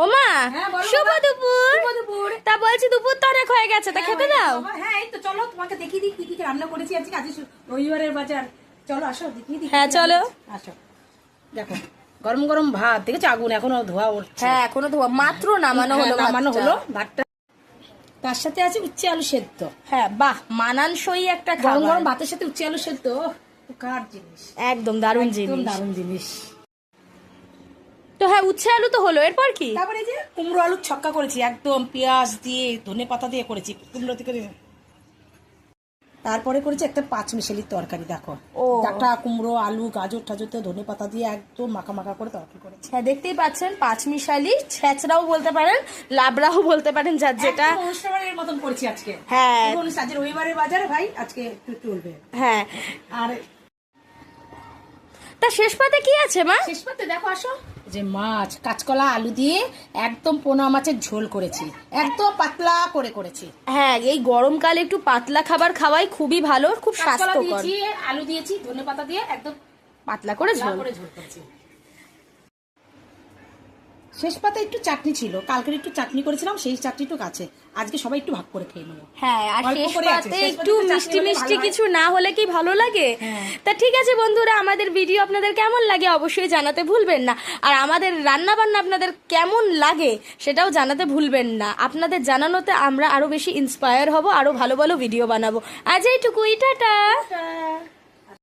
ওমা হ্যাঁ, বলো শুভ বাবা। দুপুর। শুভ দুপুর। তা বলছি দুপুর তো অনেক হয়ে গেছে, তা খেতে দাও। হ্যাঁ এই তো চলো তোমাকে দেখিয়ে দিই কি কি রান্না করেছি আজকে। আজ রবিবারের বাজার, চলো আসো দেখিয়ে দিই। হ্যাঁ, চলো। আসো দেখো, গরম গরম ভাত দেখেছো, আগুন এখনো ধোয়া উঠছে। হ্যাঁ, এখনো ধোয়া, মাত্র নামানো হলো। নামানো ভাতটা। হলো ভাতটা। তার সাথে আছে উচ্ছে আলু সেদ্ধ। হ্যাঁ, বাহ, মানানসই একটা গরম খাবার। গরম ভাতের সাথে উচ্ছে আলু সেদ্ধ, কার জিনিস, একদম দারুণ একদম জিনিস। দারুণ জিনিস। তো হ্যাঁ, উচ্ছে আলু তো হলো, এরপর কি? তারপরে এই যে কুমড়ো আলুর ছক্কা করেছি, একদম পেঁয়াজ দিয়ে ধনে পাতা দিয়ে করেছি কুমড়ো থেকে। তারপরে করেছি একটা পাঁচমিশালির তরকারি, দেখো ও। ডাটা কুমড়ো আলু গাজর টাজর ধনে পাতা দিয়ে একদম মাখা মাখা করে তরকারি করেছি। হ্যাঁ, দেখতেই পাচ্ছেন, পাঁচমিশালি, ছেচড়াও বলতে পারেন, লাবড়াও বলতে পারেন, যার যেটা। একদম অনুষ্ঠানের মতন করেছি আজকে। হ্যাঁ। আজ রবিবারের বাজারে ভাই আজকে একটু চলবে। হ্যাঁ, আর তা শেষ পাতে কি আছে মা? শেষ পাতে দেখো, আসো, যে মাছ কাঁচকলা আলু দিয়ে একদম পোনা মাছের ঝোল করেছি, একদম পাতলা করে করেছি। হ্যাঁ, এই গরমকালে একটু পাতলা খাবার খাওয়াই খুবই ভালো, খুব কাঁচকলা স্বাস্থ্যকর। দিয়েছি, আলু দিয়েছি, ধনে পাতা দিয়ে একদম পাতলা করে পাতলা ঝোল। করে ঝোল করেছি। শেষ পাতে একটু চাটনি ছিল, কালকের একটু চাটনি করেছিলাম, সেই চাটনিটুক আছে, আজকে সবাই একটু ভাগ করে খেয়ে নেবো। হ্যাঁ, আর অল্প শেষ করে আছে, পাতে শেষ একটু পাতে চাটনি মিষ্টি হলে মিষ্টি ভালো হয়। কিছু না হলে কি ভালো লাগে? হ্যাঁ। তা ঠিক আছে বন্ধুরা, আমাদের ভিডিও আপনাদের কেমন লাগে অবশ্যই জানাতে ভুলবেন না। আর আমাদের রান্না বান্না আপনাদের কেমন লাগে সেটাও জানাতে ভুলবেন না। আপনাদের জানানোতে আমরা আরো বেশি ইন্সপায়ার হব, আরো ভালো ভালো ভিডিও বানাবো। আজ এইটুকুই, টাটা।